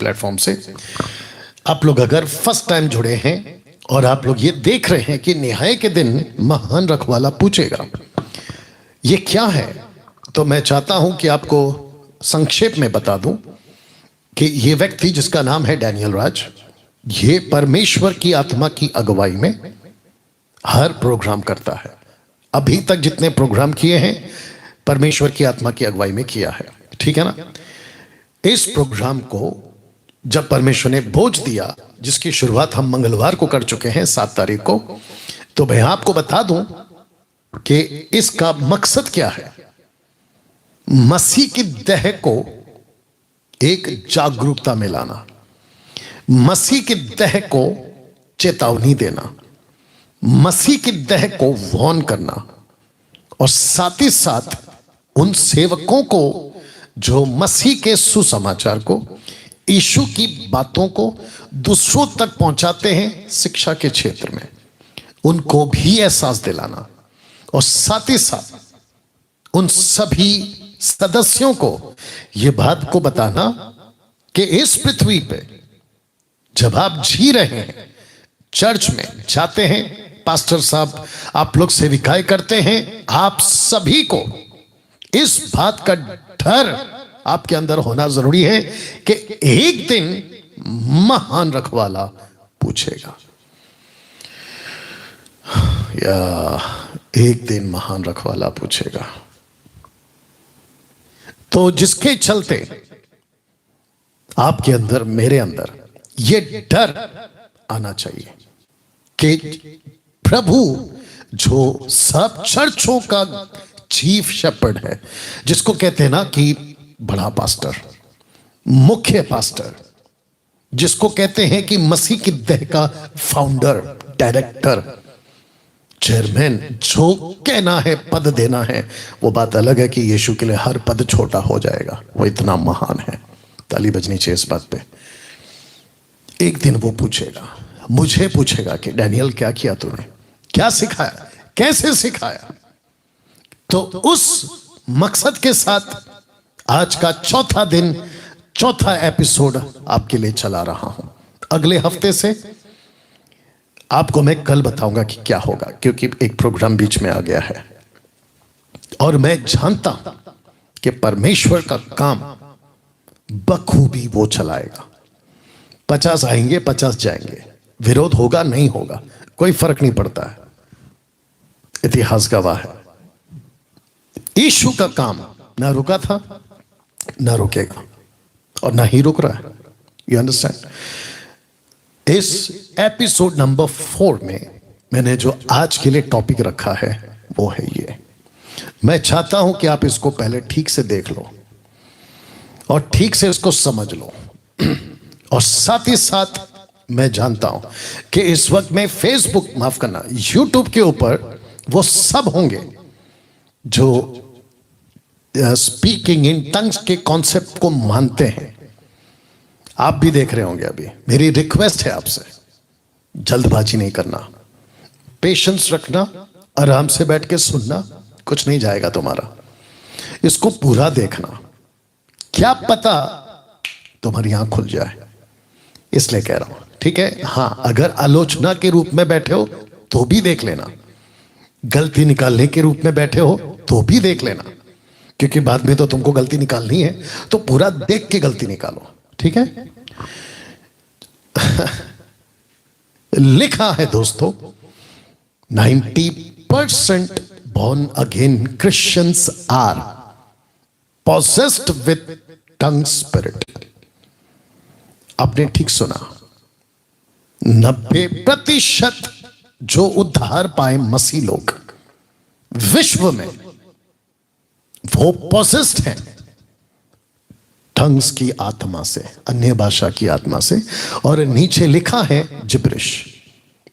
Platform से। आप लोग अगर फर्स्ट टाइम जुड़े हैं और आप लोग ये देख रहे हैं कि न्याय के दिन महान रखवाला पूछेगा, ये क्या है, तो मैं चाहता हूं कि आपको संक्षेप में बता दूं कि ये व्यक्ति जिसका नाम है डैनियल राज, ये परमेश्वर की आत्मा की अगुवाई में हर प्रोग्राम करता है। अभी तक जितने प्रोग्राम किए हैं परमेश्वर की आत्मा की अगुवाई में किया है, ठीक है ना। इस प्रोग्राम को जब परमेश्वर ने बोझ दिया, जिसकी शुरुआत हम मंगलवार को कर चुके हैं 7 तारीख को, तो मैं आपको बता दूं कि इसका मकसद क्या है। मसीह की देह को एक जागरूकता में लाना, मसीह की देह को चेतावनी देना, मसीह की देह को वार्न करना, और साथ ही साथ उन सेवकों को जो मसीह के सुसमाचार को, यीशु की बातों को दूसरों तक पहुंचाते हैं शिक्षा के क्षेत्र में, उनको भी एहसास दिलाना, और साथ ही साथ उन सभी सदस्यों को यह बात को बताना कि इस पृथ्वी पे जब आप जी रहे हैं, चर्च में जाते हैं, पास्टर साहब आप लोग सेविकाएं करते हैं, आप सभी को इस बात का डर आपके अंदर होना जरूरी है कि एक दिन महान रखवाला पूछेगा, या एक दिन महान रखवाला पूछेगा। तो जिसके चलते आपके अंदर, मेरे अंदर यह डर आना चाहिए कि प्रभु जो सब चर्चों का चीफ शेपर्ड है, जिसको कहते हैं ना कि बड़ा पास्टर, मुख्य पास्टर, जिसको कहते हैं कि मसीह की देह का फाउंडर, डायरेक्टर, चेयरमैन, जो कहना है पद देना है, वो बात अलग है कि यीशु के लिए हर पद छोटा हो जाएगा, वो इतना महान है। ताली बजनी चाहिए इस बात पे। एक दिन वो पूछेगा, मुझे पूछेगा कि डैनियल क्या किया तूने, क्या सिखाया, कैसे सिखाया। तो उस मकसद के साथ आज का चौथा दिन, चौथा एपिसोड आपके लिए चला रहा हूं। अगले हफ्ते से आपको मैं कल बताऊंगा कि क्या होगा, क्योंकि एक प्रोग्राम बीच में आ गया है और मैं जानता हूं कि परमेश्वर का काम बखूबी वो चलाएगा। 50 आएंगे, 50 जाएंगे, विरोध होगा नहीं होगा, कोई फर्क नहीं पड़ता है, इतिहास गवाह है। यीशु का काम ना रुका था, ना रुकेगा, और ना ही रुक रहा है। You understand. इस एपिसोड नंबर 4 में मैंने जो आज के लिए टॉपिक रखा है वो है ये। मैं चाहता हूं कि आप इसको पहले ठीक से देख लो और ठीक से इसको समझ लो, और साथ ही साथ मैं जानता हूं कि इस वक्त में फेसबुक, माफ करना, यूट्यूब के ऊपर वो सब होंगे जो स्पीकिंग इन टंग्स के कॉन्सेप्ट को मानते हैं। आप भी देख रहे होंगे अभी। मेरी रिक्वेस्ट है आपसे, जल्दबाजी नहीं करना, पेशेंस रखना, आराम से बैठ के सुनना, कुछ नहीं जाएगा तुम्हारा, इसको पूरा देखना, क्या पता तुम्हारी आंख खुल जाए, इसलिए कह रहा हूं, ठीक है। हां, अगर आलोचना के रूप में बैठे हो तो भी देख लेना, गलती निकालने के रूप में बैठे हो तो भी देख लेना, क्योंकि बाद में तो तुमको गलती निकालनी है, तो पूरा देख के गलती निकालो, ठीक है। लिखा है दोस्तों, 90% born again Christians are possessed with tongue spirit। आपने ठीक सुना, 90% जो उद्धार पाए मसीह लोग विश्व में, वो पोसेस्ड हैं टंग्स की आत्मा से, अन्य भाषा की आत्मा से। और नीचे लिखा है जिब्रिश,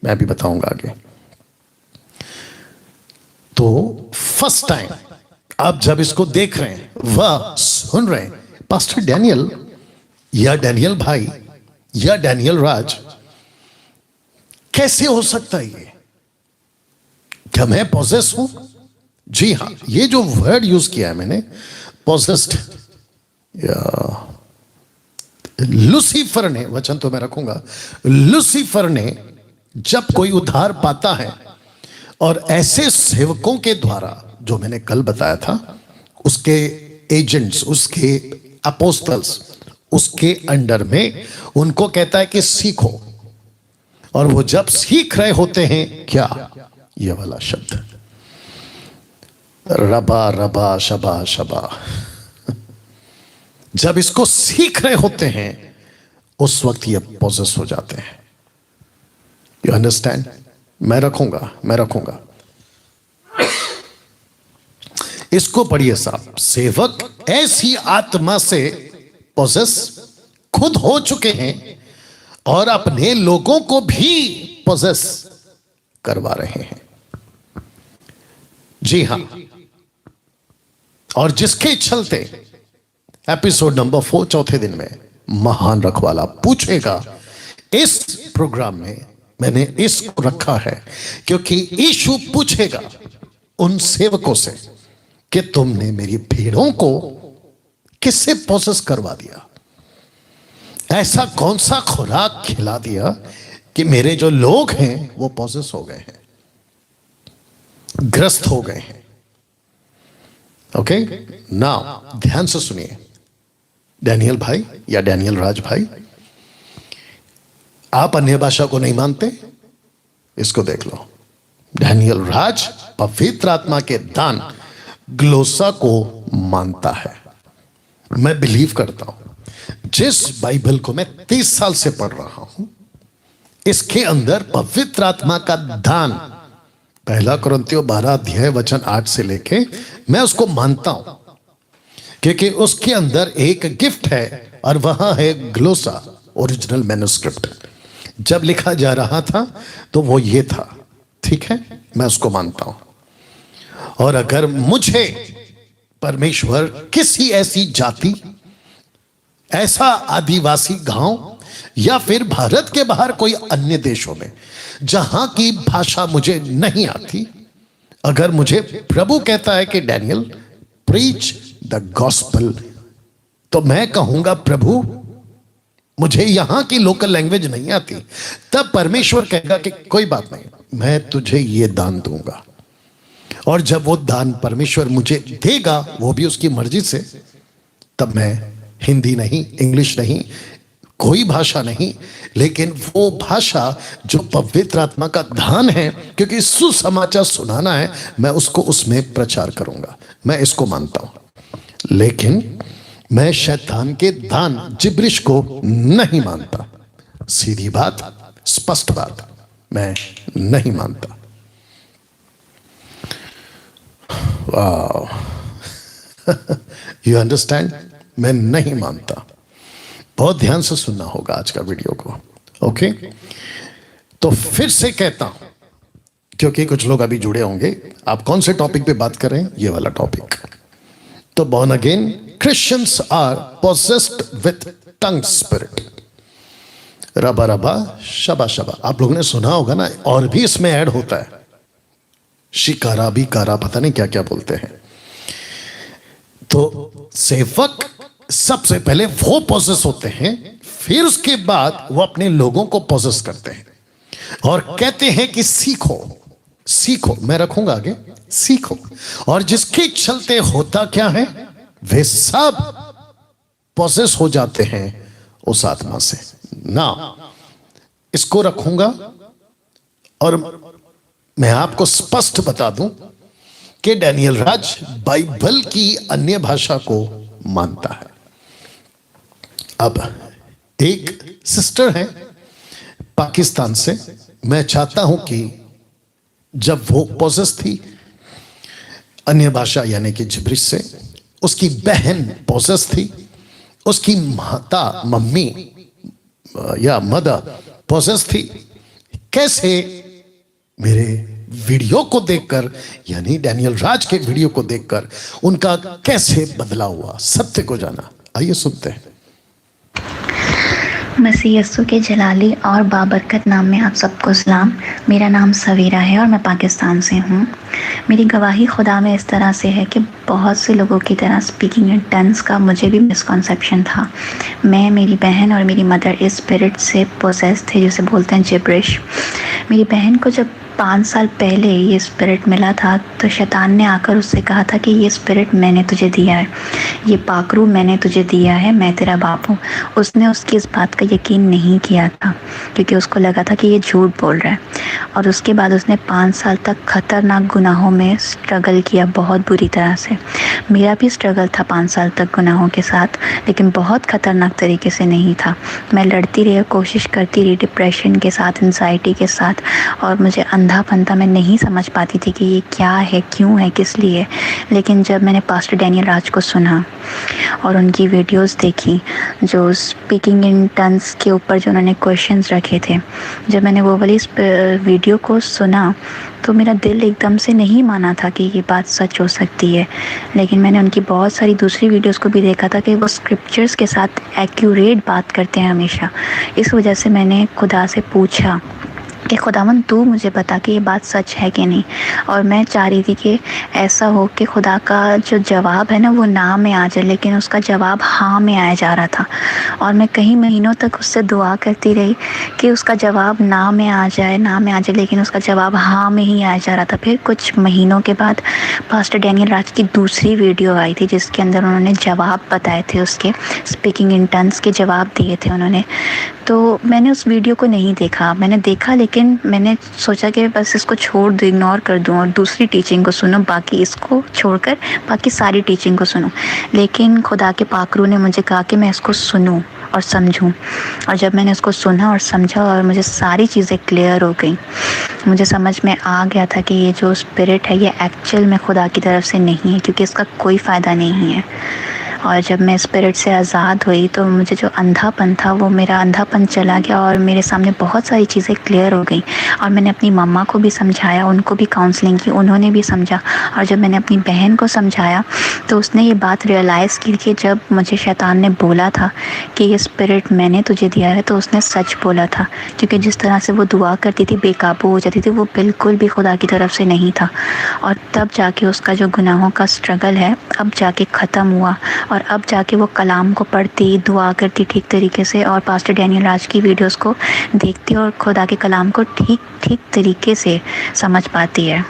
मैं भी बताऊंगा आगे। तो फर्स्ट टाइम आप जब इसको देख रहे हैं, वह सुन रहे हैं, पास्टर डैनियल या डैनियल भाई या डैनियल राज, कैसे हो सकता है ये, क्या मैं पॉसेस हूं? जी हां, ये जो वर्ड यूज किया है मैंने, पॉसेस्ड, या लूसीफर ने, वचन तो मैं रखूंगा, लूसीफर ने जब कोई उद्धार पाता है और ऐसे सेवकों के द्वारा, जो मैंने कल बताया था, उसके एजेंट्स, उसके अपोस्टल्स, उसके अंडर में उनको कहता है कि सीखो। और वो जब सीख रहे होते हैं, क्या, ये वाला शब्द, रबा रबा शबा शबा, जब इसको सीख रहे होते हैं उस वक्त ये पोजेस हो जाते हैं। You understand? मैं रखूंगा इसको पढ़िए साहब। सेवक ऐसी आत्मा से पोजेस खुद हो चुके हैं और अपने लोगों को भी पोजेस करवा रहे हैं। जी हां, और जिसके चलते एपिसोड नंबर 4 चौथे दिन में महान रखवाला पूछेगा। इस प्रोग्राम में मैंने इसको रखा है क्योंकि यीशु पूछेगा उन सेवकों से कि तुमने मेरी भीड़ों को किससे पोसेस करवा दिया, ऐसा कौन सा खुराक खिला दिया कि मेरे जो लोग हैं वो पोसेस हो गए हैं, ग्रस्त हो गए हैं। ओके, नाउ ध्यान से सुनिए डैनियल भाई या डैनियल राज भाई, आप अन्य भाषा को नहीं मानते, इसको देख लो। डैनियल राज पवित्र आत्मा के दान ग्लोसा को मानता है। मैं बिलीव करता हूं जिस बाइबल को मैं 30 साल से पढ़ रहा हूं, इसके अंदर पवित्र आत्मा का दान, पहला कुरिन्थियों 12 अध्याय वचन 8 से लेके, मैं उसको मानता हूं क्योंकि उसके अंदर एक गिफ्ट है और वहां है ग्लोसा, ओरिजिनल मैन्युस्क्रिप्ट। जब लिखा जा रहा था तो वो ये था, ठीक है, मैं उसको मानता हूं। और अगर मुझे परमेश्वर किसी ऐसी जाति, ऐसा आदिवासी गांव या फिर भारत के बाहर कोई अन्य देशों में जहां की भाषा मुझे नहीं आती, अगर मुझे प्रभु कहता है कि डैनियल प्रीच द गॉस्पेल, तो मैं कहूंगा प्रभु मुझे यहां की लोकल लैंग्वेज नहीं आती, तब परमेश्वर कहेगा कि कोई बात नहीं, मैं तुझे ये दान दूंगा। और जब वो दान परमेश्वर मुझे देगा, वो भी उसकी मर्जी से, तब मैं हिंदी नहीं, इंग्लिश नहीं, कोई भाषा नहीं, लेकिन वो भाषा जो पवित्र आत्मा का दान है, क्योंकि सुसमाचार सुनाना है, मैं उसको उसमें प्रचार करूंगा। मैं इसको मानता हूं, लेकिन मैं शैतान के दान जिब्रिश को नहीं मानता। सीधी बात, स्पष्ट बात, मैं नहीं मानता। वाह, यू अंडरस्टैंड? मैं नहीं मानता। बहुत ध्यान से सुनना होगा आज का वीडियो को, ओके? तो फिर से कहता हूं, क्योंकि कुछ लोग अभी जुड़े होंगे, आप कौन से टॉपिक पे बात कर रहे हैं? ये वाला टॉपिक। तो born again Christians are possessed with tongue spirit। रबा रबा शबा शबा, आप लोगों ने सुना होगा ना, और भी इसमें ऐड होता है, शिकारा भी कारा, पता नहीं क्या क्या बोलते हैं। तो सेवक सबसे पहले वो पोजेस होते हैं, फिर उसके बाद वो अपने लोगों को पोजेस करते हैं और कहते हैं कि सीखो सीखो। मैं रखूंगा आगे, सीखो। और जिसके चलते होता क्या है, वे सब पोजेस हो जाते हैं उस आत्मा से ना। इसको रखूंगा और मैं आपको स्पष्ट बता दूं कि डैनियल राज बाइबल की अन्य भाषा को मानता है। अब एक सिस्टर है पाकिस्तान से, मैं चाहता हूं कि जब वो पोजेस थी अन्य भाषा यानी कि जिब्रिश से, उसकी बहन पोजेस थी, उसकी माता, मम्मी या मदर पोजेस थी। कैसे मेरे वीडियो को देखकर, यानी डैनियल राज के वीडियो को देखकर उनका कैसे बदलाव हुआ, सत्य को जाना। आइए सुनते हैं। मसीह यस्सु के जलाली और बाबरकत नाम में आप सबको सलाम। मेरा नाम सवीरा है और मैं पाकिस्तान से हूँ। मेरी गवाही खुदा में इस तरह से है कि बहुत से लोगों की तरह स्पीकिंग इन टन्स का मुझे भी मिसकॉन्सेप्शन था। मैं, मेरी बहन और मेरी मदर इस स्पिरिट से पोसेस थे जिसे बोलते हैं जिब्रिश। मेरी बहन को जब 5 साल पहले ये स्पिरिट मिला था तो शैतान ने आकर उससे कहा था कि ये स्पिरिट मैंने तुझे दिया है, ये पाखरू मैंने तुझे दिया है, मैं तेरा बाप हूँ। उसने उसकी इस बात का यकीन नहीं किया था क्योंकि उसको लगा था कि ये झूठ बोल रहा है। और उसके बाद उसने 5 साल तक खतरनाक गुनाहों में स्ट्रगल किया, बहुत बुरी तरह से। मेरा भी स्ट्रगल था 5 साल तक गुनाहों के साथ, लेकिन बहुत खतरनाक तरीके से नहीं था। मैं लड़ती रही, कोशिश करती रही डिप्रेशन के साथ, एंजाइटी के साथ, और मुझे अंधा फंता मैं नहीं समझ पाती थी कि ये क्या है, क्यों है, किस लिए। लेकिन जब मैंने पास्टर डैनियल राज को सुना और उनकी वीडियोस देखी जो स्पीकिंग इन टन्स के ऊपर जो उन्होंने क्वेश्चंस रखे थे, जब मैंने वो वाली वीडियो को सुना तो मेरा दिल एकदम से नहीं माना था कि ये बात सच हो सकती है। लेकिन मैंने उनकी बहुत सारी दूसरी वीडियोस को भी देखा था कि वो स्क्रिप्चर्स के साथ एक्यूरेट बात करते हैं हमेशा। इस वजह से मैंने खुदा से पूछा कि खुदावन तू मुझे बता कि ये बात सच है कि नहीं। और मैं चाह रही थी कि ऐसा हो कि खुदा का जो जवाब है ना वो ना में आ जाए, लेकिन उसका जवाब हाँ में आया जा रहा था। और मैं कई महीनों तक उससे दुआ करती रही कि उसका जवाब ना में आ जाए, ना में आ जाए, लेकिन उसका जवाब हाँ में ही आया जा रहा था। फिर कुछ महीनों के बाद पास्टर डैनियल राज की दूसरी वीडियो आई थी जिसके अंदर उन्होंने जवाब बताए थे, उसके स्पीकिंग इन टन्स के जवाब दिए थे उन्होंने। तो मैंने उस वीडियो को नहीं देखा, मैंने देखा लेकिन मैंने सोचा कि बस इसको छोड़ दूँ, इग्नोर कर दूँ और दूसरी टीचिंग को सुनूं, बाकी इसको छोड़कर बाकी सारी टीचिंग को सुनूं। लेकिन खुदा के पाखरू ने मुझे कहा कि मैं इसको सुनूं और समझूं। और जब मैंने उसको सुना और समझा और मुझे सारी चीज़ें क्लियर हो गई, मुझे समझ में आ गया था कि ये जो स्पिरिट है ये एक्चुअल में खुदा की तरफ से नहीं है, क्योंकि इसका कोई फ़ायदा नहीं है। और जब मैं स्पिरिट से आज़ाद हुई तो मुझे जो अंधापन था वो मेरा अंधापन चला गया और मेरे सामने बहुत सारी चीज़ें क्लियर हो गई। और मैंने अपनी मम्मा को भी समझाया, उनको भी काउंसलिंग की, उन्होंने भी समझा। और जब मैंने अपनी बहन को समझाया तो उसने ये बात रियलाइज़ की कि जब मुझे शैतान ने बोला था कि ये स्पिरिट मैंने तुझे दिया है तो उसने सच बोला था, क्योंकि जिस तरह से वो दुआ करती थी, बेकाबू हो जाती थी, वो बिल्कुल भी खुदा की तरफ से नहीं था। और तब जाके उसका जो गुनाहों का स्ट्रगल है अब जाके ख़त्म हुआ और अब जाके वो कलाम को पढ़ती, दुआ करती ठीक तरीके से और पास्टर डैनियल राज की वीडियोस को देखती और खुदा के कलाम को ठीक तरीके से समझ पाती है।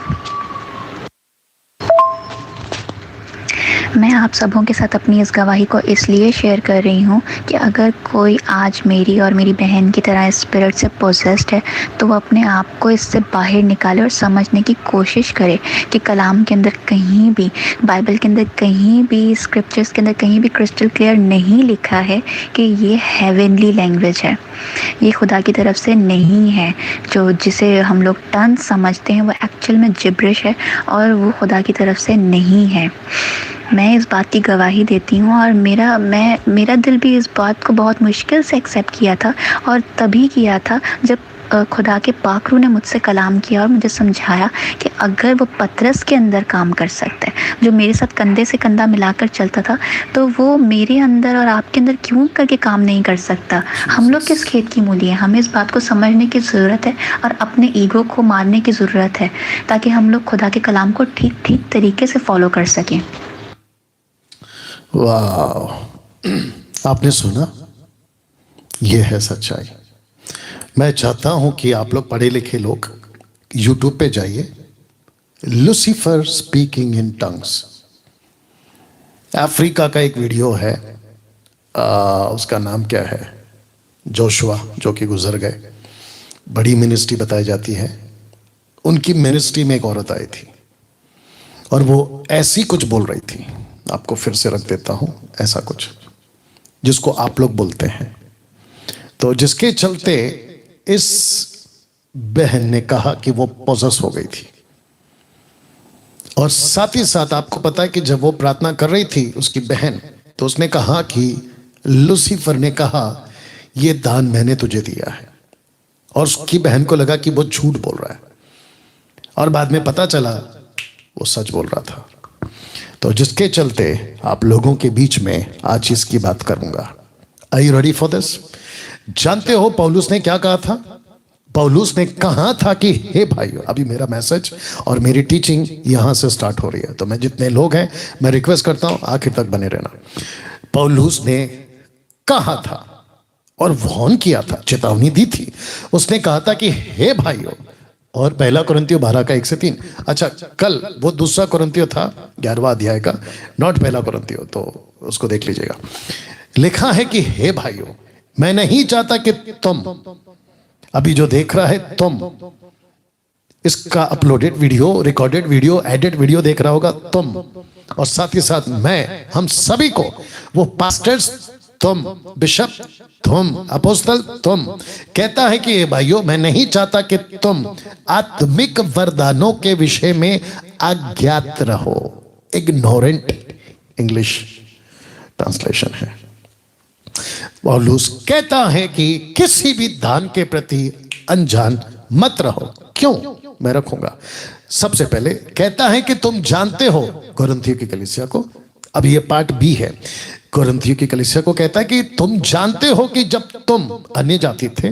मैं आप सबों के साथ अपनी इस गवाही को इसलिए शेयर कर रही हूँ कि अगर कोई आज मेरी और मेरी बहन की तरह स्पिरिट से पोसेस्ड है तो वो अपने आप को इससे बाहर निकाले और समझने की कोशिश करे कि कलाम के अंदर कहीं भी, बाइबल के अंदर कहीं भी, स्क्रिप्चर्स के अंदर कहीं भी क्रिस्टल क्लियर नहीं लिखा है कि ये हेवनली लैंग्वेज है, ये खुदा की तरफ से नहीं है। जो जिसे हम लोग टन समझते हैं वो एक्चुअल में जिब्रिश है और वो खुदा की तरफ से नहीं है। मैं इस बात की गवाही देती हूँ और मेरा दिल भी इस बात को बहुत मुश्किल से एक्सेप्ट किया था और तभी किया था जब खुदा के पाखरू ने मुझसे कलाम किया और मुझे समझाया कि अगर वो पतरस के अंदर काम कर सकता है, जो मेरे साथ कंधे से कंधा मिलाकर चलता था, तो वो मेरे अंदर और आपके अंदर क्यों करके काम नहीं कर सकता। हम लोग किस खेत की मूली हैं, हमें इस बात को समझने की ज़रूरत है और अपने ईगो को मारने की ज़रूरत है ताकि हम लोग खुदा के कलाम को ठीक तरीके से फॉलो कर सकें। वाह, आपने सुना, ये है सच्चाई। मैं चाहता हूं कि आप लोग पढ़े लिखे लोग यूट्यूब पे जाइए, Lucifer speaking in tongues, Africa का एक वीडियो है। उसका नाम क्या है, जोशुआ, जो कि गुजर गए, बड़ी मिनिस्ट्री बताई जाती है। उनकी मिनिस्ट्री में एक औरत आई थी और वो ऐसी कुछ बोल रही थी, आपको फिर से रख देता हूं, ऐसा कुछ जिसको आप लोग बोलते हैं। तो जिसके चलते इस बहन ने कहा कि वो पोजेस हो गई थी। और साथ ही साथ आपको पता है कि जब वो प्रार्थना कर रही थी उसकी बहन, तो उसने कहा कि लूसीफर ने कहा ये दान मैंने तुझे दिया है। और उसकी बहन को लगा कि वो झूठ बोल रहा है और बाद में पता चला वो सच बोल रहा था। तो जिसके चलते आप लोगों के बीच में आज इसकी बात करूंगा। Are you ready for this? जानते हो पौलुस ने क्या कहा था? पौलुस ने कहा था कि हे भाइयों, अभी मेरा मैसेज और मेरी टीचिंग यहां से स्टार्ट हो रही है, तो मैं जितने लोग हैं मैं रिक्वेस्ट करता हूं आखिर तक बने रहना। पौलुस ने कहा था और वार्न किया था, चेतावनी दी थी। उसने कहा था कि हे भाइयों, और पहला कुरिन्थियों 12 का 1 से 3। अच्छा, कल वो दूसरा कुरिन्थियों था 11वां अध्याय का, नॉट पहला कुरिन्थियों, तो उसको देख लीजिएगा। लिखा है कि हे भाइयों, मैं नहीं चाहता कि तुम, अभी जो देख रहा है तुम, इसका uploaded video, recorded video, edit video देख रहा होगा तुम, और साथ ही साथ मैं, हम सभी को, वो पास्टर्स तुम, बिशप तुम, अपोस्तल तुम, कहता है कि भाइयों मैं नहीं चाहता कि तुम आत्मिक वरदानों के विषय में अज्ञात रहो। इग्नोरेंट इंग्लिश ट्रांसलेशन है। पौलुस कहता है कि किसी भी दान के प्रति अनजान मत रहो। क्यों? मैं रखूंगा। सबसे पहले कहता है कि तुम जानते हो कुरिन्थियों की कलीसिया को, अब ये पार्ट बी है। कुरिन्थियों की कलीसिया को कहता है कि तुम जानते हो कि जब तुम अन्य जाति थे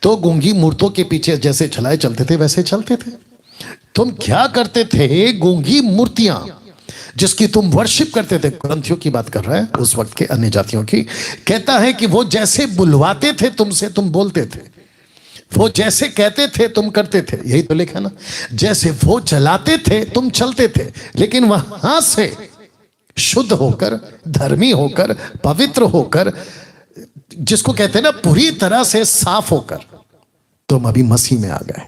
तो गूंगी मूर्तों के पीछे जैसे चलाए चलते थे वैसे चलते थे। तुम क्या करते थे? गूंगी मूर्तियां जिसकी तुम वर्शिप करते थे, कुरिन्थियों की बात कर रहा है, उस वक्त के अन्य जातियों की। कहता है कि वो जैसे बुलवाते थे तुमसे, तुम बोलते थे, वो जैसे कहते थे तुम करते थे। यही तो लिखा ना, जैसे वो चलाते थे तुम चलते थे, लेकिन वहां से शुद्ध होकर, धर्मी होकर, पवित्र होकर, जिसको कहते हैं ना पूरी तरह से साफ होकर, तुम अभी मसीह में आ गए।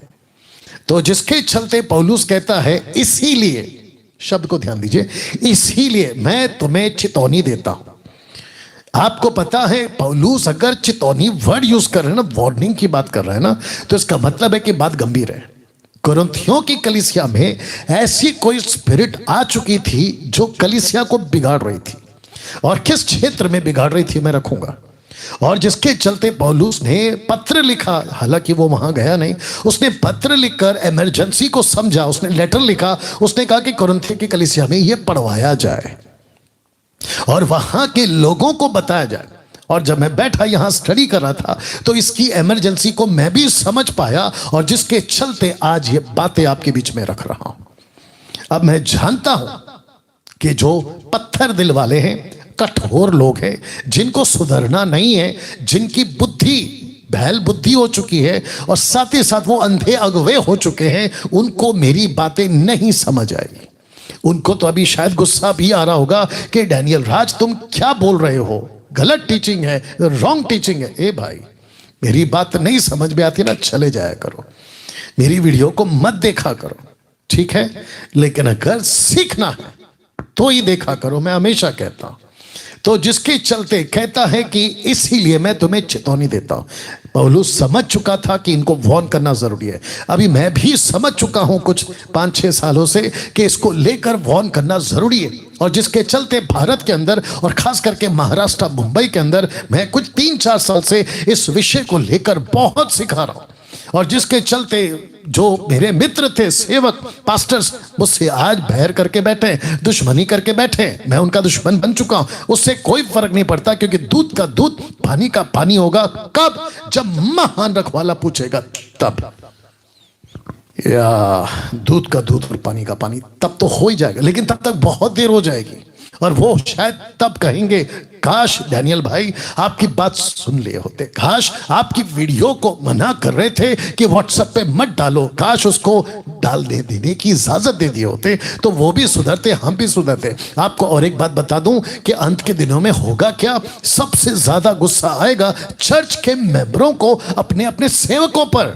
तो जिसके चलते पौलुस कहता है, इसीलिए, शब्द को ध्यान दीजिए, इसीलिए मैं तुम्हें चेतावनी देता हूं। आपको पता है पौलुस अगर चेतावनी वर्ड यूज कर रहे हैं ना, वार्निंग की बात कर रहा है ना, तो इसका मतलब है कि बात गंभीर है। कुरिन्थियों की कलीसिया में ऐसी कोई स्पिरिट आ चुकी थी जो कलीसिया को बिगाड़ रही थी, और किस क्षेत्र में बिगाड़ रही थी मैं रखूंगा। और जिसके चलते पौलुस ने पत्र लिखा, हालांकि वो वहां गया नहीं, उसने पत्र लिखकर इमरजेंसी को समझा, उसने लेटर लिखा, उसने कहा कि कुरिन्थियों की कलीसिया में ये पढ़वाया जाए और वहां के लोगों को बताया जाए। और जब मैं बैठा यहां स्टडी कर रहा था तो इसकी इमरजेंसी को मैं भी समझ पाया, और जिसके चलते आज ये बातें आपके बीच में रख रहा हूं। अब मैं जानता हूं कि जो पत्थर दिल वाले हैं, कठोर लोग हैं, जिनको सुधरना नहीं है, जिनकी बुद्धि बैल बुद्धि हो चुकी है, और साथ ही साथ वो अंधे अगवे हो चुके हैं, उनको मेरी बातें नहीं समझ आएगी। उनको तो अभी शायद गुस्सा भी आ रहा होगा कि डैनियल राज तुम क्या बोल रहे हो, गलत टीचिंग है, रॉन्ग टीचिंग है। ए भाई, मेरी बात नहीं समझ में आती ना, चले जाया करो, मेरी वीडियो को मत देखा करो, ठीक है? लेकिन अगर सीखना है तो ही देखा करो, मैं हमेशा कहता हूं। तो जिसके चलते कहता है कि इसीलिए मैं तुम्हें चेतावनी देता हूं। पौलुस समझ चुका था कि इनको वार्न करना जरूरी है। अभी मैं भी समझ चुका हूं कुछ 5-6 सालों से कि इसको लेकर वार्न करना जरूरी है। और जिसके चलते भारत के अंदर और खास करके महाराष्ट्र, मुंबई के अंदर मैं कुछ 3-4 साल से इस विषय को लेकर बहुत सिखा रहा हूं। और जिसके चलते जो मेरे मित्र थे, सेवक, पास्टर्स, मुझसे आज बैर करके बैठे, दुश्मनी करके बैठे, मैं उनका दुश्मन बन चुका हूं। उससे कोई फर्क नहीं पड़ता, क्योंकि दूध का दूध, पानी का पानी होगा। कब? जब महान रखवाला पूछेगा तब, या दूध का दूध और पानी का पानी, तब तो हो ही जाएगा, लेकिन तब तक बहुत देर हो जाएगी। और वो शायद तब कहेंगे, काश डैनियल भाई आपकी बात सुन लिए होते, काश आपकी वीडियो को मना कर रहे थे कि व्हाट्सएप पे मत डालो, काश उसको डाल देने की इजाजत दे दिए होते, तो वो भी सुधरते, हम भी सुधरते। आपको और एक बात बता दूं कि अंत के दिनों में होगा क्या, सबसे ज्यादा गुस्सा आएगा चर्च के मेंबरों को अपने अपने सेवकों पर।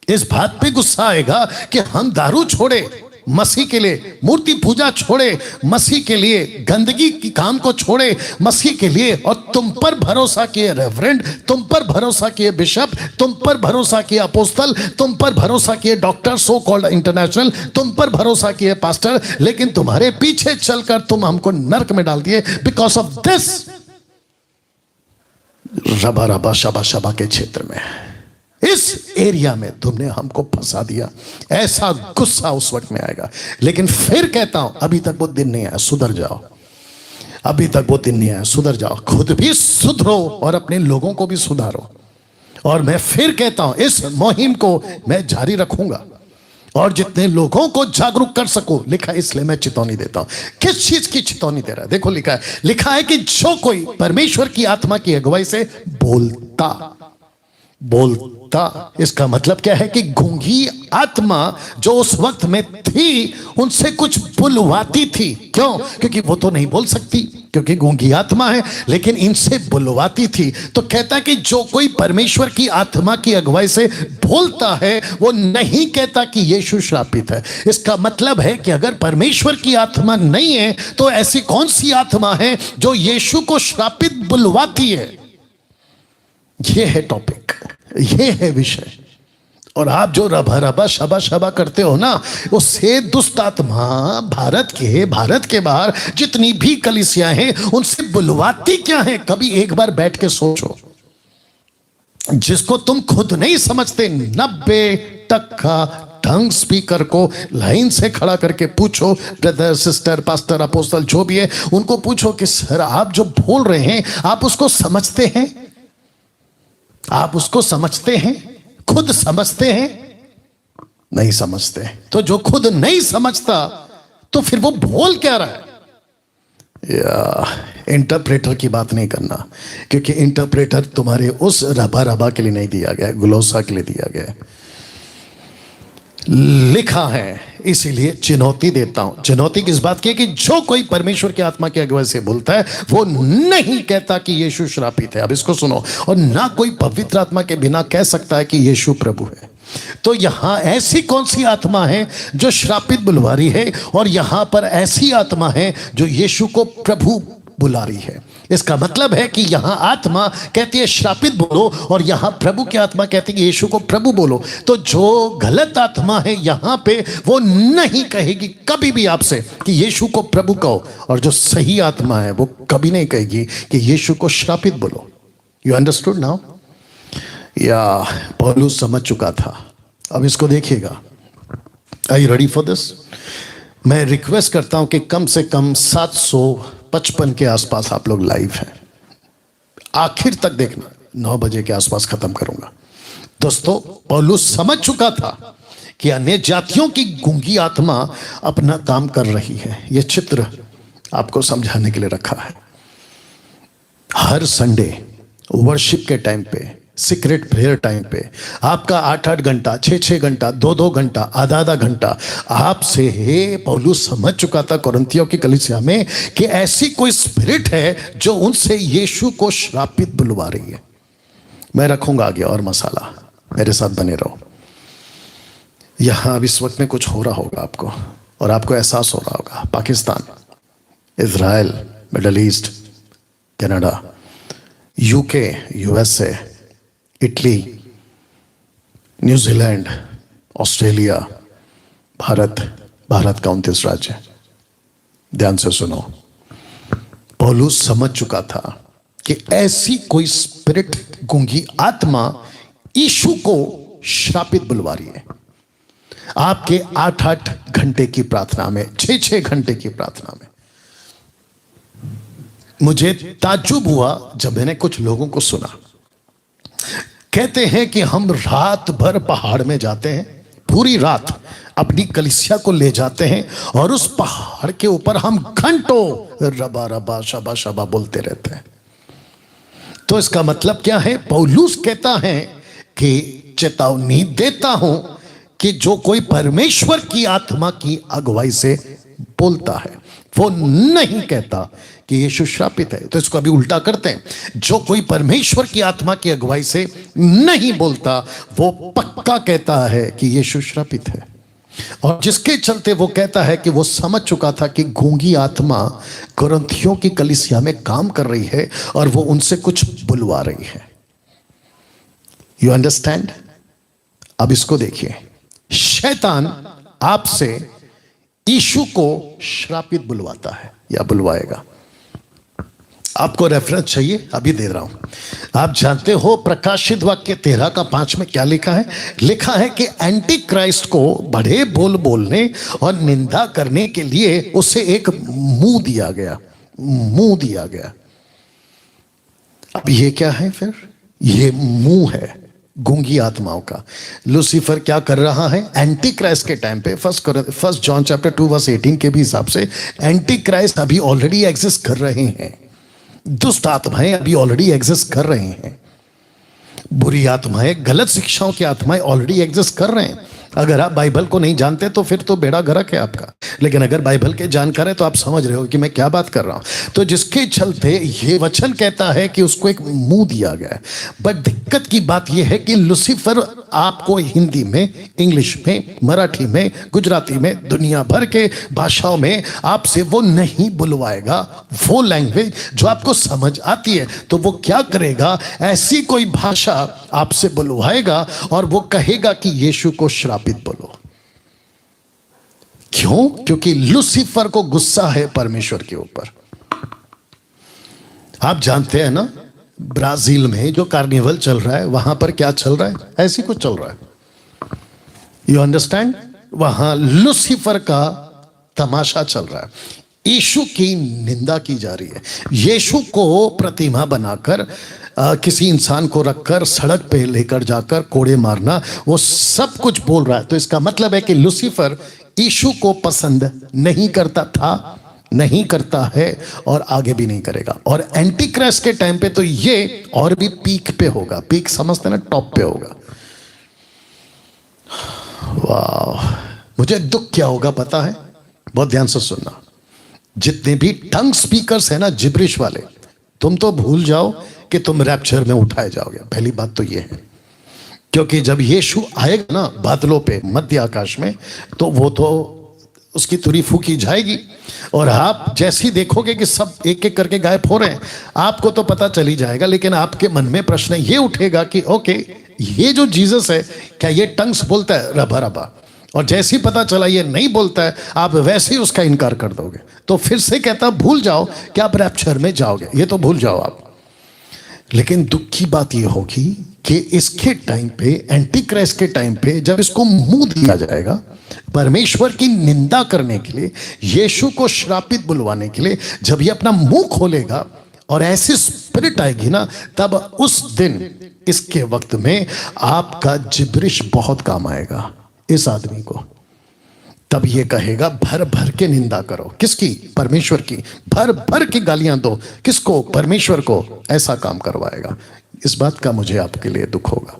इस बात पे गुस्सा आएगा कि हम दारू छोड़े मसीह के लिए, मूर्ति पूजा छोड़े मसीह के लिए, गंदगी की काम को छोड़े मसीह के लिए, और तुम पर भरोसा किए रेवरेंड, तुम पर भरोसा किए बिशप, तुम पर भरोसा किए अपोस्तल, तुम पर भरोसा किए डॉक्टर सो कॉल्ड इंटरनेशनल, तुम पर भरोसा किए पास्टर, लेकिन तुम्हारे पीछे चलकर तुम हमको नर्क में डाल दिए बिकॉज ऑफ दिस। रबा रबा शबा शबा के क्षेत्र में, इस एरिया में तुमने हमको फंसा दिया, ऐसा गुस्सा उस वक्त में आएगा। लेकिन फिर कहता हूं, अभी तक वो दिन नहीं आया, सुधर जाओ। अभी तक वो दिन नहीं आया, सुधर जाओ, खुद भी सुधरो और अपने लोगों को भी सुधारो। और मैं फिर कहता हूं, इस मुहिम को मैं जारी रखूंगा और जितने लोगों को जागरूक कर सको। लिखा है, इसलिए मैं चेतावनी देता हूं। किस चीज की चेतावनी दे रहा है? देखो लिखा है कि जो कोई परमेश्वर की आत्मा की अगुवाई से बोलता, इसका मतलब क्या है कि गूंगी आत्मा जो उस वक्त में थी उनसे कुछ बुलवाती थी। क्यों? क्योंकि वो तो नहीं बोल सकती क्योंकि गूंगी आत्मा है, लेकिन इनसे बुलवाती थी। तो कहता कि जो कोई परमेश्वर की आत्मा की अगुवाई से बोलता है वो नहीं कहता कि यीशु श्रापित है। इसका मतलब है कि अगर परमेश्वर की आत्मा नहीं है तो ऐसी कौन सी आत्मा है जो यीशु को श्रापित बुलवाती है? यह है टॉपिक, ये है विषय। और आप जो रबा रबा शबा शबा करते हो ना, उससे दुष्ट आत्मा भारत के बाहर जितनी भी कलीसियां हैं उनसे बुलवाती क्या है? कभी एक बार बैठ के सोचो। जिसको तुम खुद नहीं समझते, 90% ढंग स्पीकर को लाइन से खड़ा करके पूछो, ब्रदर सिस्टर पास्टर अपोस्टल जो भी है, उनको पूछो कि सर आप जो बोल रहे हैं आप उसको समझते हैं? आप उसको समझते हैं? खुद समझते हैं? नहीं समझते। तो जो खुद नहीं समझता तो फिर वो बोल क्या रहा है? या इंटरप्रेटर की बात नहीं करना, क्योंकि इंटरप्रेटर तुम्हारे उस रबा रबा के लिए नहीं दिया गया, ग्लोसा के लिए दिया गया। लिखा है, इसीलिए चुनौती देता हूं। चुनौती किस बात की है? कि जो कोई परमेश्वर की आत्मा की अगुवाई से बोलता है वो नहीं कहता कि यीशु श्रापित है। अब इसको सुनो, और ना कोई पवित्र आत्मा के बिना कह सकता है कि यीशु प्रभु है। तो यहां ऐसी कौन सी आत्मा है जो श्रापित बुलवा रही है, और यहां पर ऐसी आत्मा है जो यीशु को प्रभु बुला रही है। इसका मतलब है कि यहां आत्मा कहती है श्रापित बोलो, और यहां प्रभु की आत्मा कहती है यीशु को प्रभु बोलो। तो जो गलत आत्मा है यहां पे वो नहीं कहेगी कभी भी आपसे कि यीशु को प्रभु कहो, और जो सही आत्मा है वो कभी नहीं कहेगी कि यीशु को श्रापित बोलो। You understood now? या पौलुस समझ चुका था। अब इसको देखिएगा। Are you ready for this? मैं रिक्वेस्ट करता हूं कि कम से कम 755 के आसपास आप लोग लाइव हैं। आखिर तक देखना, 9 बजे के आसपास खत्म करूंगा। दोस्तों, पौलुस समझ चुका था कि अन्य जातियों की गूंगी आत्मा अपना काम कर रही है। यह चित्र आपको समझाने के लिए रखा है। हर संडे वर्शिप के टाइम पे, सीक्रेट प्रेयर टाइम पे आपका 8-8 घंटा, 6-6 घंटा, 2-2 घंटा, आधा-आधा घंटा आपसे हे पौलुस समझ चुका था कोरिन्थियों की कलीसिया में कि ऐसी कोई स्पिरिट है जो उनसे यीशु को श्रापित बुलवा रही है। मैं रखूंगा आगे और मसाला, मेरे साथ बने रहो। यहां अब इस वक्त में कुछ हो रहा होगा आपको, और आपको एहसास हो रहा होगा। Pakistan, Israel, middle east, Canada, UK, USA, Italy, New Zealand, Australia, Bharat का 29 राज्य। ध्यान से सुनो, पौलुस समझ चुका था कि ऐसी कोई स्पिरिट, गूंगी आत्मा यीशु को श्रापित बुलवा रही है। आपके 8-8 घंटे की प्रार्थना में, 6-6 घंटे की प्रार्थना में। मुझे ताज्जुब हुआ जब मैंने कुछ लोगों को सुना। कहते हैं कि हम रात भर पहाड़ में जाते हैं, पूरी रात अपनी कलीसिया को ले जाते हैं, और उस पहाड़ के ऊपर हम घंटों रबा रबा शबा शबा बोलते रहते हैं। तो इसका मतलब क्या है? पौलुस कहता है कि चेतावनी देता हूं कि जो कोई परमेश्वर की आत्मा की अगुवाई से बोलता है वो नहीं कहता कि यीशु श्रापित है। तो इसको अभी उल्टा करते हैं। जो कोई परमेश्वर की आत्मा की अगुवाई से नहीं बोलता वो पक्का कहता है कि यीशु श्रापित है। और जिसके चलते वो कहता है कि वो समझ चुका था कि गूंगी आत्मा कोरिन्थियों की कलीसिया में काम कर रही है और वो उनसे कुछ बुलवा रही है। You understand? अब इसको देखिए, शैतान आपसे यीशु को श्रापित बुलवाता है या बुलवाएगा। आपको रेफरेंस चाहिए? अभी दे रहा हूं। आप जानते हो प्रकाशित वाक्य 13:5 में क्या लिखा है? लिखा है कि एंटी क्राइस्ट को बड़े बोल बोलने और निंदा करने के लिए उसे एक मुंह दिया गया। मुंह दिया गया। अब ये क्या है फिर? ये मुंह है गूंगी आत्माओं का। लूसीफर क्या कर रहा है? एंटी क्राइस्ट के टाइम पे फर्स्ट जॉन चैप्टर 2 वर्स 18 के भी हिसाब से एंटी क्राइस्ट अभी ऑलरेडी एग्जिस्ट कर रहे हैं। दुष्ट आत्माएं अभी ऑलरेडी एग्जिस्ट कर रहे हैं। बुरी आत्माएं, गलत शिक्षाओं की आत्माएं ऑलरेडी एग्जिस्ट कर रहे हैं। अगर आप बाइबल को नहीं जानते तो फिर तो बेड़ा गर्क है आपका, लेकिन अगर बाइबल के जानकार है तो आप समझ रहे हो कि मैं क्या बात कर रहा हूं। तो जिसके चलते ये वचन कहता है कि उसको एक मुंह दिया गया है। बट दिक्कत की बात यह है कि लूसीफर आपको हिंदी में, इंग्लिश में, मराठी में, गुजराती में, दुनिया भर के भाषाओं में आपसे वो नहीं बुलवाएगा। वो लैंग्वेज जो आपको समझ आती है तो वो क्या करेगा? ऐसी कोई भाषा आपसे बुलवाएगा और वो कहेगा कि यीशु को श्रापित बोलो। क्यों? क्योंकि लूसीफर को गुस्सा है परमेश्वर के ऊपर। आप जानते हैं ना, ब्राजील में जो कार्निवल चल रहा है वहां पर क्या चल रहा है? ऐसी कुछ चल रहा है। You understand? वहां लूसीफर का तमाशा चल रहा है। यीशु की निंदा की जा रही है। यीशु को प्रतिमा बनाकर किसी इंसान को रखकर सड़क पे लेकर जाकर कोड़े मारना, वो सब कुछ बोल रहा है। तो इसका मतलब है कि लूसीफर यीशु को पसंद नहीं करता था, नहीं करता है और आगे भी नहीं करेगा। और एंटी क्राइस्ट के टाइम पे तो ये और भी पीक पे होगा। पीक समझते ना, टॉप पे होगा। वाह! मुझे दुख क्या होगा पता है? बहुत ध्यान से सुनना। जितने भी टंग स्पीकर्स है ना, जिब्रिश वाले, तुम तो भूल जाओ कि तुम रैप्चर में उठाए जाओगे। पहली बात तो ये है, क्योंकि जब यीशु आएगा ना बादलों पे मध्य आकाश में, तो वो तो उसकी तुरी फूकी जाएगी और आप जैसे ही देखोगे कि सब एक एक करके गायब हो रहे हैं, आपको तो पता चली जाएगा। लेकिन आपके मन में प्रश्न ये उठेगा कि ओके, ये जो जीसस है क्या ये टंग्स बोलता है? रबा रबा। और जैसे ही पता चला ये नहीं बोलता है, आप वैसे ही उसका इनकार कर दोगे। तो फिर से कहता भूल जाओ कि आप रैप्चर में जाओगे, ये तो भूल जाओ आप। लेकिन दुख की बात यह होगी कि इसके टाइम पे, एंटी क्राइस्ट के टाइम पे, जब इसको मुंह दिया जाएगा परमेश्वर की निंदा करने के लिए, यीशु को श्रापित बुलवाने के लिए, जब ये अपना मुंह खोलेगा और ऐसी स्पिरिट आएगी ना, तब उस दिन, इसके वक्त में आपका जिब्रिश बहुत काम आएगा इस आदमी को। तब ये कहेगा भर भर के निंदा करो। किसकी? परमेश्वर की। भर भर के गालियां दो। किसको? परमेश्वर को। ऐसा काम करवाएगा। इस बात का मुझे आपके लिए दुख होगा।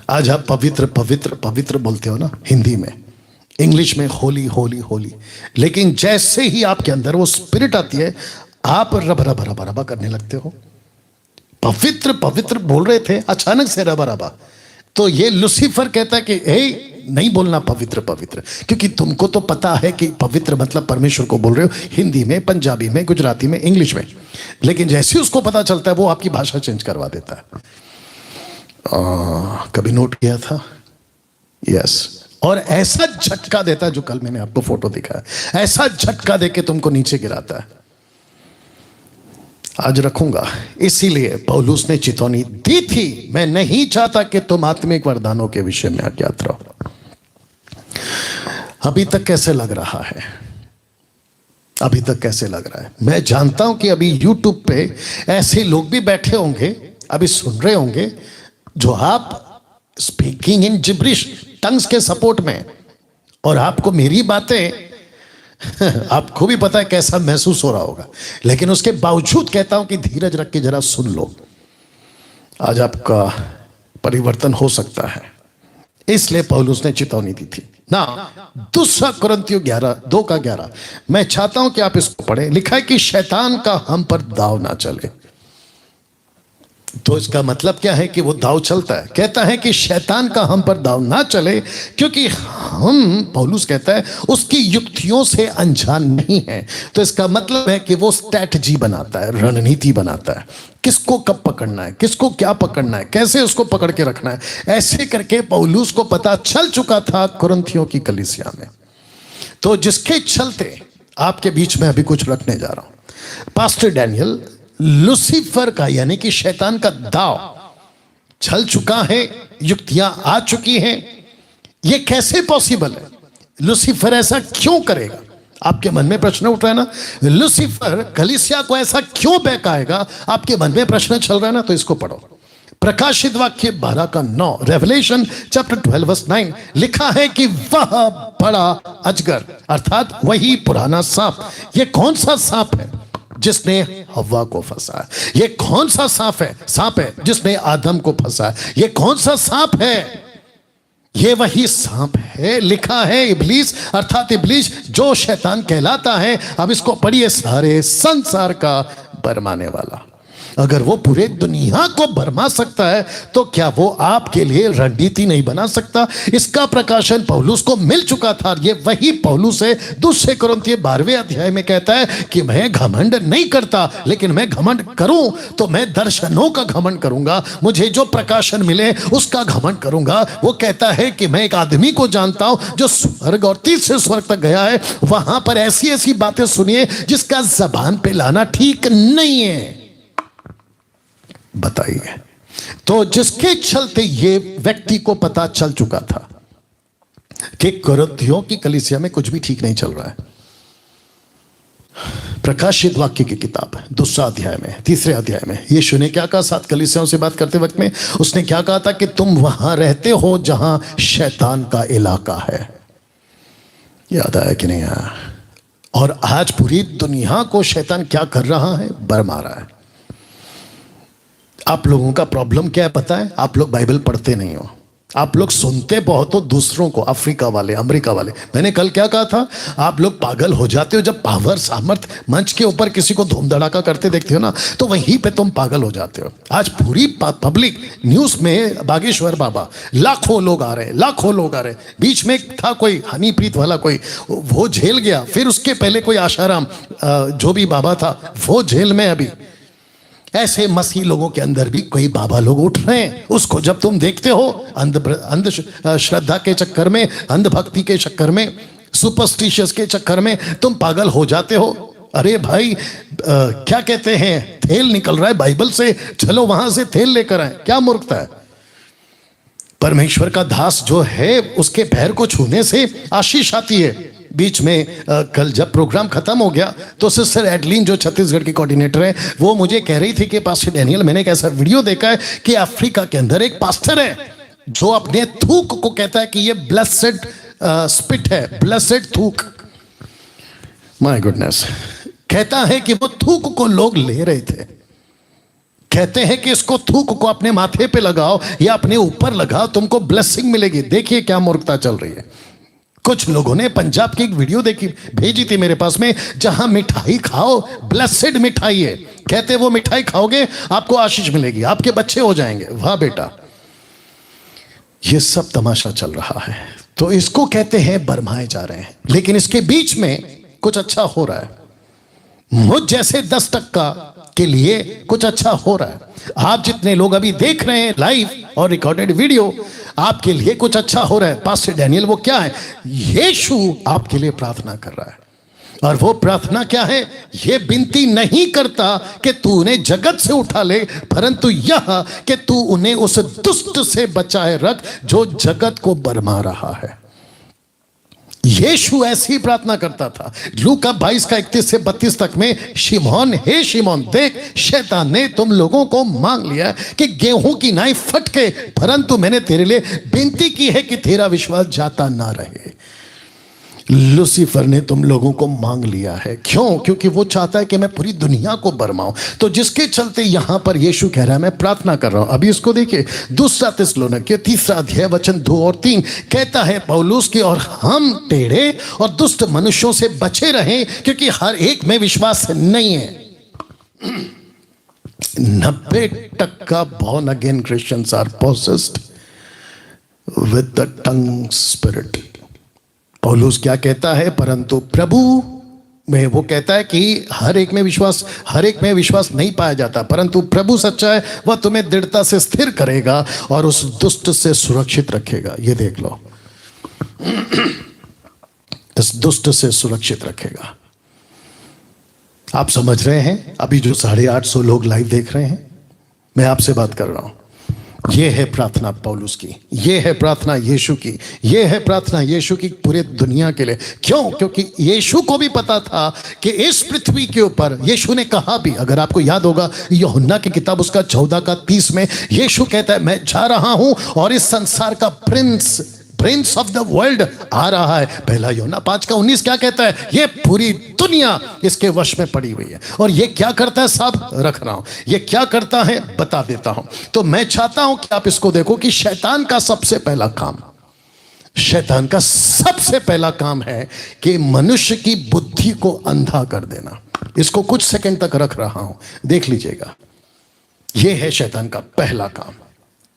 आज आप पवित्र पवित्र पवित्र बोलते हो ना हिंदी में, इंग्लिश में होली होली होली, लेकिन जैसे ही आपके अंदर वो स्पिरिट आती है, आप रब रब रब रबा करने लगते हो। पवित्र पवित्र बोल रहे थे, अचानक से रबा रबा। तो ये लूसीफर कहता है कि हे, नहीं बोलना पवित्र पवित्र, क्योंकि तुमको तो पता है कि पवित्र मतलब परमेश्वर को बोल रहे हो, हिंदी में, पंजाबी में, गुजराती में, इंग्लिश में। लेकिन जैसे उसको पता चलता है वो आपकी भाषा चेंज करवा देता है। कभी नोट किया था? यस। और ऐसा झटका देता है, जो कल मैंने आपको फोटो दिखाया, ऐसा झटका देके तुमको नीचे गिराता है। आज रखूंगा। इसीलिए पौलुस ने चेतावनी दी थी, मैं नहीं चाहता कि तुम आत्मिक वरदानों के विषय में अज्ञात रहो। अभी तक कैसे लग रहा है? अभी तक कैसे लग रहा है? मैं जानता हूं कि अभी YouTube पे ऐसे लोग भी बैठे होंगे, अभी सुन रहे होंगे, जो आप स्पीकिंग इन जिब्रिश टंग्स के सपोर्ट में, और आपको मेरी बातें आपको भी पता है कैसा महसूस हो रहा होगा, लेकिन उसके बावजूद कहता हूं कि धीरज रख के जरा सुन लो। आज आपका परिवर्तन हो सकता है। इसलिए पौलुस ने चेतावनी दी थी ना। दूसरा कुरिन्थियों 2:11 मैं चाहता हूं कि आप इसको पढ़ें। लिखा है कि शैतान का हम पर दाव ना चले। तो इसका मतलब क्या है कि वो दाव चलता है। कहता है कि शैतान का हम पर दाव ना चले, क्योंकि हम, पौलुस कहता है, उसकी युक्तियों से अनजान नहीं है। तो इसका मतलब है कि वो स्ट्रैटेजी बनाता है, रणनीति बनाता है, किसको कब पकड़ना है, किसको क्या पकड़ना है, कैसे उसको पकड़ के रखना है। ऐसे करके पौलुस को पता चल चुका था कुरिन्थियों की कलीसिया में। तो जिसके चलते आपके बीच में अभी कुछ रखने जा रहा हूं। पास्टर डैनियल, लूसीफर का यानी कि शैतान का दाव चल चुका है, युक्तियां आ चुकी हैं। ये कैसे पॉसिबल है? लूसीफर ऐसा क्यों करेगा? आपके मन में प्रश्न उठ रहा है ना, लूसीफर कलीसिया को ऐसा क्यों बहकाएगा? आपके मन में प्रश्न चल रहा है ना, तो इसको पढ़ो। प्रकाशित वाक्य 12:9, रेवलेशन चैप्टर 12:9 लिखा है कि वह बड़ा अजगर अर्थात वही पुराना सांप। ये कौन सा सांप है जिसने हव्वा को फंसा है? ये कौन सा सांप है जिसने आदम को फंसा है? ये कौन सा सांप है? ये वही सांप है। लिखा है इब्लीस अर्थात इब्लीस जो शैतान कहलाता है। अब इसको पढ़िए, सारे संसार का भरमाने वाला। अगर वो पूरे दुनिया को भरमा सकता है तो क्या वो आपके लिए रणनीति नहीं बना सकता? इसका प्रकाशन पौलुस को मिल चुका था। ये वही पौलुस है, दूसरे कुरिन्थियों 12वें अध्याय में कहता है कि मैं घमंड नहीं करता, लेकिन मैं घमंड करूं तो मैं दर्शनों का घमंड करूंगा, मुझे जो प्रकाशन मिले उसका घमंड करूंगा। वो कहता है कि मैं एक आदमी को जानता हूं जो स्वर्ग और तीसरे स्वर्ग तक गया है, वहां पर ऐसी ऐसी बातें सुनिए जिसका जबान पे लाना ठीक नहीं है। बताइए, तो जिसके चलते ये व्यक्ति को पता चल चुका था कि कुरिन्थियों की कलीसिया में कुछ भी ठीक नहीं चल रहा है। प्रकाशित वाक्य की किताब 2 अध्याय में 3 अध्याय में यीशु ने क्या कहा 7 कलीसियाओं से बात करते वक्त में? उसने क्या कहा था कि तुम वहां रहते हो जहां शैतान का इलाका है। याद आया कि नहीं आया? और आज पूरी दुनिया को शैतान क्या कर रहा है? भरमा रहा है। आप लोगों का प्रॉब्लम क्या है पता है? आप लोग बाइबल पढ़ते नहीं हो। आप लोग सुनते बहुत हो दूसरों को, अफ्रीका वाले, अमेरिका वाले। मैंने कल क्या कहा था? आप लोग पागल हो जाते हो जब पावर सामर्थ मंच के ऊपर किसी को धूम धड़ाका करते देखते हो ना, तो वहीं पे तुम पागल हो जाते हो। आज पूरी पब्लिक न्यूज में बागेश्वर बाबा, लाखों लोग आ रहे हैं, लाखों लोग आ रहे हैं। बीच में था कोई हनीप्रीत वाला कोई, वो जेल गया। फिर उसके पहले कोई आशाराम जो भी बाबा था वो जेल में। अभी ऐसे मसीह लोगों के अंदर भी कोई बाबा लोग उठ रहे हैं। उसको जब तुम देखते हो अंध श्रद्धा के चक्कर में, अंधभक्ति के चक्कर में, सुपरस्टिशियस के चक्कर में तुम पागल हो जाते हो। अरे भाई क्या कहते हैं, थेल निकल रहा है बाइबल से, चलो वहां से थेल लेकर आए। क्या मूर्खता है? परमेश्वर का दास जो है उसके पैर को छूने से आशीष आती है। बीच में कल जब प्रोग्राम खत्म हो गया तो सिस्टर एडलिन जो छत्तीसगढ़ की कोऑर्डिनेटर है, वो मुझे कह रही थी कि पास्टर डैनियल, मैंने एक ऐसा वीडियो देखा है कि अफ्रीका के अंदर एक पास्टर है जो अपने थूक को कहता है कि ये ब्लेसेड स्पिट है, ब्लेसेड थूक। माय गुडनेस, कहता है कि वो थूक को लोग ले रहे थे। कहते हैं कि इसको थूक को अपने माथे पे लगाओ या अपने ऊपर लगाओ, तुमको ब्लेसिंग मिलेगी। देखिए क्या मूर्खता चल रही है। कुछ लोगों ने पंजाब की एक वीडियो देखी, भेजी थी मेरे पास में, जहां मिठाई खाओ, ब्लेसेड मिठाई है। कहते वो मिठाई खाओगे आपको आशीष मिलेगी, आपके बच्चे हो जाएंगे। वाह बेटा, ये सब तमाशा चल रहा है। तो इसको कहते हैं भरमाए जा रहे हैं। लेकिन इसके बीच में कुछ अच्छा हो रहा है। मुझ जैसे 10% के लिए कुछ अच्छा हो रहा है। आप जितने लोग अभी देख रहे हैं लाइव और रिकॉर्डेड वीडियो, आपके लिए कुछ अच्छा हो रहा है। पास्टर डैनियल वो क्या है? यीशु आपके लिए प्रार्थना कर रहा है। और वो प्रार्थना क्या है? ये विनती नहीं करता कि तू उन्हें जगत से उठा ले, परंतु यह कि तू उन्हें उस दुष्ट से बचाए रख जो जगत को भरमा रहा है। यीशु ऐसी प्रार्थना करता था। लूका 22 का 31 से 32 तक में, शिमोन, हे शिमोन, देख शैतान ने तुम लोगों को मांग लिया कि गेहूं की नाई फटके, परंतु मैंने तेरे लिए विनती की है कि तेरा विश्वास जाता ना रहे। लूसीफर ने तुम लोगों को मांग लिया है। क्यों? क्योंकि वो चाहता है कि मैं पूरी दुनिया को भरमाऊं। तो जिसके चलते यहां पर यीशु कह रहा है मैं प्रार्थना कर रहा हूं। अभी इसको देखिए, 2 थिस्सलुनीके 3 अध्याय वचन 2 और 3 कहता है पौलुस की, और हम टेढ़े और दुष्ट मनुष्यों से बचे रहें, क्योंकि हर एक में विश्वास नहीं है। 90% born again Christians are possessed with the tongue spirit। पौलुस क्या कहता है? परंतु प्रभु में वो कहता है कि हर एक में विश्वास नहीं पाया जाता, परंतु प्रभु सच्चा है, वह तुम्हें दृढ़ता से स्थिर करेगा और उस दुष्ट से सुरक्षित रखेगा। ये देख लो, इस दुष्ट से सुरक्षित रखेगा। आप समझ रहे हैं? अभी जो 850 लोग लाइव देख रहे हैं, मैं आपसे बात कर रहा हूं। ये है प्रार्थना पौलुस की, ये है प्रार्थना यीशु की, ये है प्रार्थना यीशु की पूरे दुनिया के लिए। क्यों? क्योंकि यीशु को भी पता था कि इस पृथ्वी के ऊपर, यीशु ने कहा भी, अगर आपको याद होगा यूहन्ना की किताब उसका 14:30 में यीशु कहता है मैं जा रहा हूं और इस संसार का प्रिंस ऑफ द वर्ल्ड आ रहा है। पहला यूहन्ना 5:19 क्या कहता है? ये पूरी दुनिया इसके वश में पड़ी हुई है। और ये क्या करता है साहब? रख रहा हूं। ये क्या करता है बता देता हूं। तो मैं चाहता हूं कि आप इसको देखो कि शैतान का सबसे पहला काम है कि मनुष्य की बुद्धि को अंधा कर देना। इसको कुछ सेकंड तक रख रहा हूं, देख लीजिएगा। यह है शैतान का पहला काम।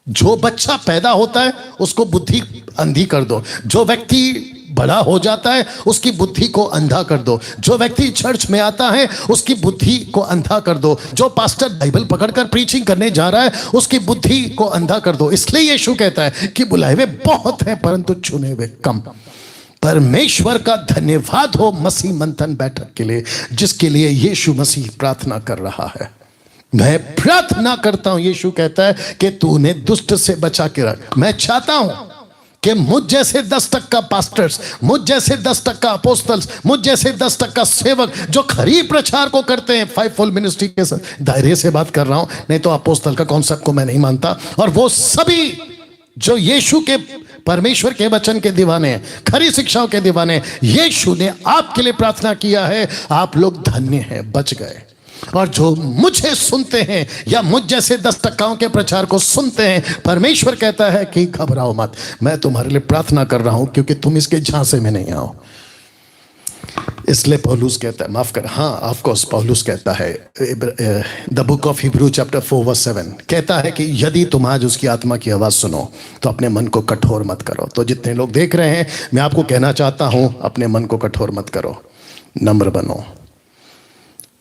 जो बच्चा पैदा होता है उसको बुद्धि अंधी कर दो। जो व्यक्ति बड़ा हो जाता है उसकी बुद्धि को अंधा कर दो। जो व्यक्ति चर्च में आता है उसकी बुद्धि को अंधा कर दो। जो पास्टर बाइबल पकड़कर प्रीचिंग करने जा रहा है उसकी बुद्धि को अंधा कर दो। इसलिए यीशु कहता है कि बुलाए हुए बहुत हैं परंतु चुने हुए कम। परमेश्वर का धन्यवाद हो मसीह मंथन बैठक के लिए, जिसके लिए यीशु मसीह प्रार्थना कर रहा है। मैं प्रार्थना करता हूं, यीशु कहता है कि तूने दुष्ट से बचा के रख। मैं चाहता हूं कि मुझ जैसे 10% पास्टर्स, मुझ जैसे 10% अपोस्टल्स, मुझ जैसे 10% सेवक जो खरी प्रचार को करते हैं, 5-fold मिनिस्ट्री के दायरे से बात कर रहा हूं, नहीं तो अपोस्टल का कॉन्सेप्ट को मैं नहीं मानता। और वो सभी जो यीशु के, परमेश्वर के वचन के दीवाने हैं, खरी शिक्षाओं के दीवाने हैं, यीशु ने आपके लिए प्रार्थना किया है। आप लोग धन्य हैं, बच गए। और जो मुझे सुनते हैं या मुझ जैसे 10% के प्रचार को सुनते हैं, परमेश्वर कहता है कि घबराओ मत, मैं तुम्हारे लिए प्रार्थना कर रहा हूं क्योंकि तुम इसके झांसे में नहीं आओ। इसलिए पौलुस कहता है, माफ कर, हाँ ऑफ कोर्स पौलुस कहता है, the book of Hebrew chapter 4:7 कहता है कि यदि तुम आज उसकी आत्मा की आवाज सुनो तो अपने मन को कठोर मत करो। तो जितने लोग देख रहे हैं, मैं आपको कहना चाहता हूं, अपने मन को कठोर मत करो, नम्र बनो,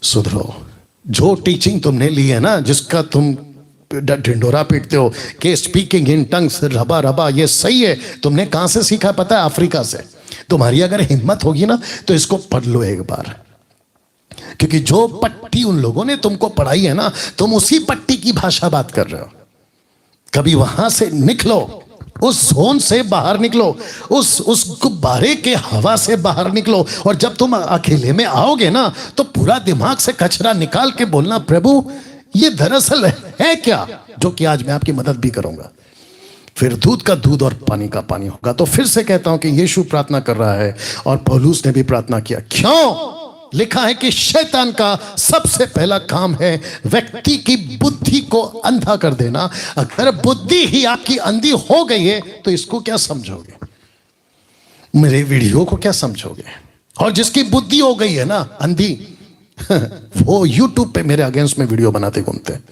सुधरो। जो टीचिंग तुमने ली है ना, जिसका तुम ढिंडोरा पीटते हो कि स्पीकिंग इन टंग्स रबा रबा, ये सही है, तुमने कहां से सीखा पता है? अफ्रीका से। तुम्हारी अगर हिम्मत होगी ना तो इसको पढ़ लो एक बार, क्योंकि जो पट्टी उन लोगों ने तुमको पढ़ाई है ना, तुम उसी पट्टी की भाषा बात कर रहे हो। कभी वहां से निकलो, उस जोन से बाहर निकलो, उस गुब्बारे के हवा से बाहर निकलो। और जब तुम अकेले में आओगे ना तो पूरा दिमाग से कचरा निकाल के बोलना, प्रभु ये दरअसल है क्या, जो कि आज मैं आपकी मदद भी करूंगा। फिर दूध का दूध और पानी का पानी होगा। तो फिर से कहता हूं कि यीशु प्रार्थना कर रहा है और पौलुस ने भी प्रार्थना किया। क्यों? लिखा है कि शैतान का सबसे पहला काम है व्यक्ति की बुद्धि को अंधा कर देना। अगर बुद्धि ही आपकी अंधी हो गई है तो इसको क्या समझोगे? मेरे वीडियो को क्या समझोगे? और जिसकी बुद्धि हो गई है ना अंधी वो यूट्यूब पे मेरे अगेंस्ट में वीडियो बनाते घूमते हैं।